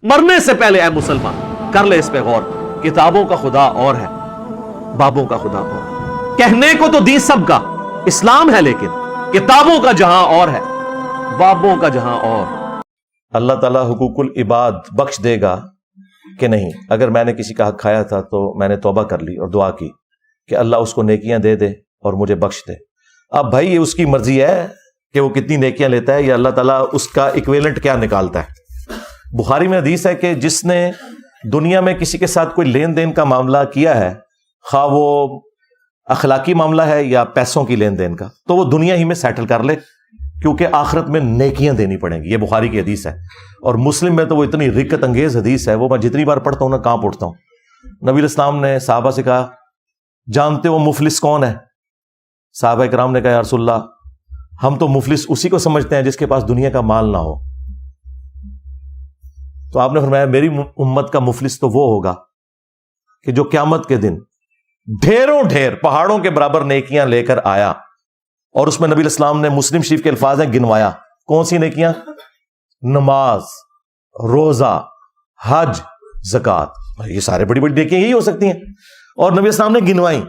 مرنے سے پہلے اے مسلمان کر لے اس پہ غور. کتابوں کا خدا اور ہے, بابوں کا خدا اور ہے. کہنے کو تو دین سب کا اسلام ہے, لیکن کتابوں کا جہاں اور ہے, بابوں کا جہاں اور. اللہ تعالیٰ حقوق العباد بخش دے گا کہ نہیں؟ اگر میں نے کسی کا حق کھایا تھا تو میں نے توبہ کر لی اور دعا کی کہ اللہ اس کو نیکیاں دے دے اور مجھے بخش دے. اب بھائی یہ اس کی مرضی ہے کہ وہ کتنی نیکیاں لیتا ہے, یا اللہ تعالیٰ اس کا ایکویلنٹ کیا نکالتا ہے. بخاری میں حدیث ہے کہ جس نے دنیا میں کسی کے ساتھ کوئی لین دین کا معاملہ کیا ہے, خواہ وہ اخلاقی معاملہ ہے یا پیسوں کی لین دین کا, تو وہ دنیا ہی میں سیٹل کر لے, کیونکہ آخرت میں نیکیاں دینی پڑیں گی. یہ بخاری کی حدیث ہے. اور مسلم میں تو وہ اتنی رکت انگیز حدیث ہے, وہ میں جتنی بار پڑھتا ہوں نا کہاں پڑھتا ہوں. نبی الاسلام نے صحابہ سے کہا, جانتے ہو مفلس کون ہے؟ صحابہ کرام نے کہا یا رسول اللہ, ہم تو مفلس اسی کو سمجھتے ہیں جس کے پاس دنیا کا مال نہ ہو. تو آپ نے فرمایا میری امت کا مفلس تو وہ ہوگا کہ جو قیامت کے دن ڈھیروں ڈھیر پہاڑوں کے برابر نیکیاں لے کر آیا, اور اس میں نبی الاسلام نے مسلم شریف کے الفاظ ہیں گنوایا. کون سی نیکیاں؟ نماز, روزہ, حج, زکات. یہ سارے بڑی بڑی نیکیاں یہی ہو سکتی ہیں, اور نبی الاسلام نے گنوائی.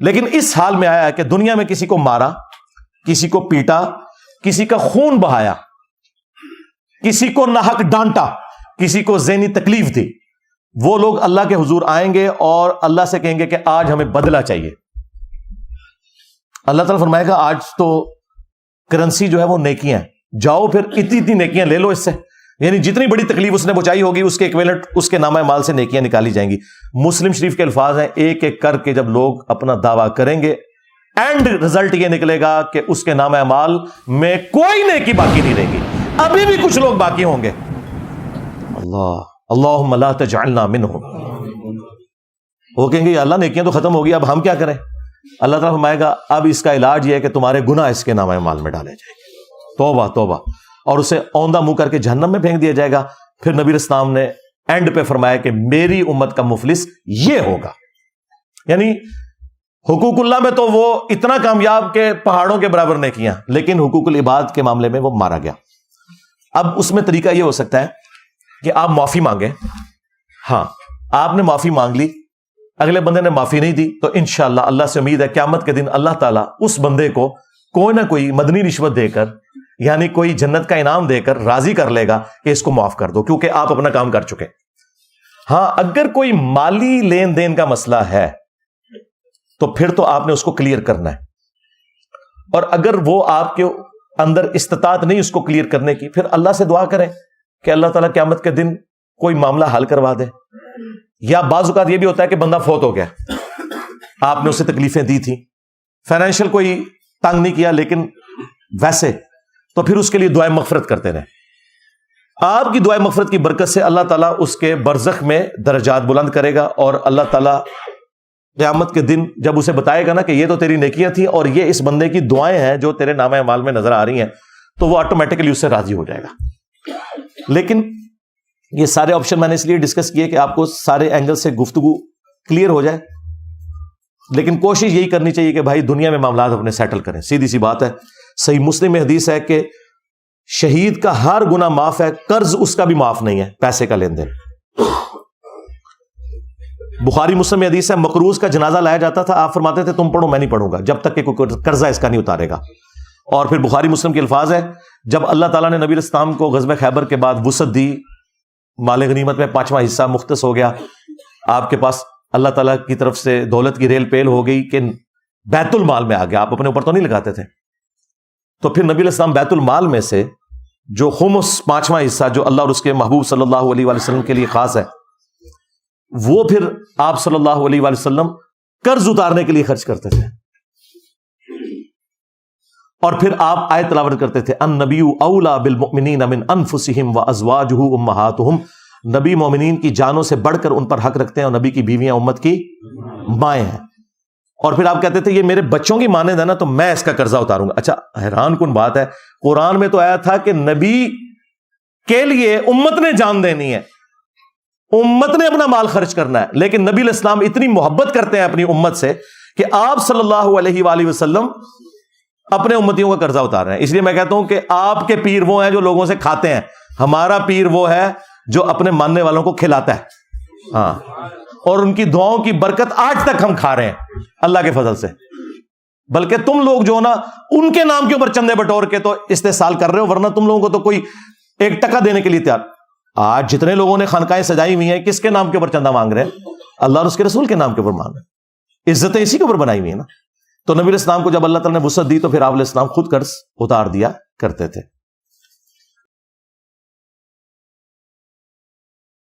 لیکن اس حال میں آیا کہ دنیا میں کسی کو مارا, کسی کو پیٹا, کسی کا خون بہایا, کسی کو ناحق ڈانٹا, کسی کو ذہنی تکلیف دی, وہ لوگ اللہ کے حضور آئیں گے اور اللہ سے کہیں گے کہ آج ہمیں بدلہ چاہیے. اللہ تعالیٰ فرمائے گا آج تو کرنسی جو ہے وہ نیکیاں ہیں, جاؤ پھر اتنی نیکیاں لے لو اس سے. یعنی جتنی بڑی تکلیف اس نے پہنچائی ہوگی اس کے ایکویلنٹ اس کے نامہ مال سے نیکیاں نکالی جائیں گی. مسلم شریف کے الفاظ ہیں, ایک ایک کر کے جب لوگ اپنا دعویٰ کریں گے, اینڈ رزلٹ یہ نکلے گا کہ اس کے نامہ مال میں کوئی نیکی باقی نہیں رہے گی. ابھی بھی کچھ لوگ باقی ہوں گے. اللہم لا تجعلنا منہم. وہ کہیں گے اللہ نیکیاں تو ختم ہوگی, اب ہم کیا کریں؟ اللہ تعالیٰ فرمائے گا اب اس کا علاج یہ ہے کہ تمہارے گناہ اس کے نامہ مال میں ڈالے جائیں گے. توبہ توبہ. اور اسے اوندہ منہ کر کے جہنم میں پھینک دیا جائے گا. پھر نبی اسلام نے اینڈ پہ فرمایا کہ میری امت کا مفلس یہ ہوگا. یعنی حقوق اللہ میں تو وہ اتنا کامیاب کہ پہاڑوں کے برابر نیکیاں, لیکن حقوق العباد کے معاملے میں وہ مارا گیا. اب اس میں طریقہ یہ ہو سکتا ہے کہ آپ معافی مانگیں. ہاں آپ نے معافی مانگ لی, اگلے بندے نے معافی نہیں دی, تو انشاءاللہ اللہ سے امید ہے قیامت کے دن اللہ تعالیٰ اس بندے کو کوئی نہ کوئی مدنی رشوت دے کر, یعنی کوئی جنت کا انعام دے کر راضی کر لے گا کہ اس کو معاف کر دو, کیونکہ آپ اپنا کام کر چکے. ہاں اگر کوئی مالی لین دین کا مسئلہ ہے تو پھر تو آپ نے اس کو کلیئر کرنا ہے, اور اگر وہ آپ کے اندر استطاعت نہیں اس کو کلیئر کرنے کی, پھر اللہ سے دعا کریں کہ اللہ تعالیٰ قیامت کے دن کوئی معاملہ حل کروا دے. یا بعض اوقات یہ بھی ہوتا ہے کہ بندہ فوت ہو گیا, آپ نے اسے تکلیفیں دی تھی, فائنینشیل کوئی تنگ نہیں کیا, لیکن ویسے تو پھر اس کے لیے دعائیں مغفرت کرتے رہیں. آپ کی دعائیں مغفرت کی برکت سے اللہ تعالیٰ اس کے برزخ میں درجات بلند کرے گا, اور اللہ تعالیٰ قیامت کے دن جب اسے بتائے گا نا کہ یہ تو تیری نیکیاں تھیں اور یہ اس بندے کی دعائیں ہیں جو تیرے نامہ اعمال میں نظر آ رہی ہیں, تو وہ آٹومیٹکلی اس سے راضی ہو جائے گا. لیکن یہ سارے آپشن میں نے اس لیے ڈسکس کیے کہ آپ کو سارے اینگل سے گفتگو کلیئر ہو جائے. لیکن کوشش یہی کرنی چاہیے کہ بھائی دنیا میں معاملات اپنے سیٹل کریں. سیدھی سی بات ہے. صحیح مسلم میں حدیث ہے کہ شہید کا ہر گناہ معاف ہے, قرض اس کا بھی معاف نہیں ہے, پیسے کا لین دین. بخاری مسلم میں حدیث ہے مقروض کا جنازہ لایا جاتا تھا, آپ فرماتے تھے تم پڑھو میں نہیں پڑھوں گا جب تک کہ کوئی قرضہ اس کا نہیں اتارے گا. اور پھر بخاری مسلم کے الفاظ ہے جب اللہ تعالیٰ نے نبی الاسلام کو غزوہ خیبر کے بعد وسعت دی, مال غنیمت میں 5واں حصہ مختص ہو گیا, آپ کے پاس اللہ تعالیٰ کی طرف سے دولت کی ریل پیل ہو گئی کہ بیت المال میں آ گیا, آپ اپنے اوپر تو نہیں لگاتے تھے. تو پھر نبی الاسلام بیت المال میں سے جو خمس 5واں حصہ جو اللہ اور اس کے محبوب صلی اللہ علیہ وآلہ وسلم کے لیے خاص ہے, وہ پھر آپ صلی اللہ علیہ وآلہ وسلم قرض اتارنے کے لیے خرچ کرتے تھے. اور پھر آپ آیت تلاوت کرتے تھے النبی اولا بالمؤمنین من انفسہم وازواجہ امہاتہم, نبی مومنین کی جانوں سے بڑھ کر ان پر حق رکھتے ہیں, اور نبی کی بیویاں امت کی مائیں ہیں. اور پھر آپ کہتے تھے یہ میرے بچوں کی مانند ہے نا, تو میں اس کا قرضہ اتاروں گا. اچھا حیران کن بات ہے, قرآن میں تو آیا تھا کہ نبی کے لیے امت نے جان دینی ہے, امت نے اپنا مال خرچ کرنا ہے, لیکن نبی الاسلام اتنی محبت کرتے ہیں اپنی امت سے کہ آپ صلی اللہ علیہ وآلہ وسلم اپنے امتیوں کا قرضہ اتار رہے ہیں. اس لیے میں کہتا ہوں کہ آپ کے پیر وہ ہیں جو لوگوں سے کھاتے ہیں, ہمارا پیر وہ ہے جو اپنے ماننے والوں کو کھلاتا ہے. ہاں, اور ان کی دعاؤں کی برکت آج تک ہم کھا رہے ہیں اللہ کے فضل سے. بلکہ تم لوگ جو نا ان کے نام کے اوپر چندے بٹور کے تو استحصال کر رہے ہو, ورنہ تم لوگوں کو تو کوئی 1 دینے کے لیے تیار. آج جتنے لوگوں نے خانقاہیں سجائی ہوئی ہیں کس کے نام کے اوپر چندہ مانگ رہے ہیں؟ اللہ اور اس کے رسول کے نام کے اوپر مانگ رہے ہیں. عزتیں اسی کے اوپر بنائی ہوئی ہیں نا. تو نبی علیہ السلام کو جب اللہ تعالیٰ نے وسعت دی تو پھر آپ علیہ السلام خود قرض اتار دیا کرتے تھے.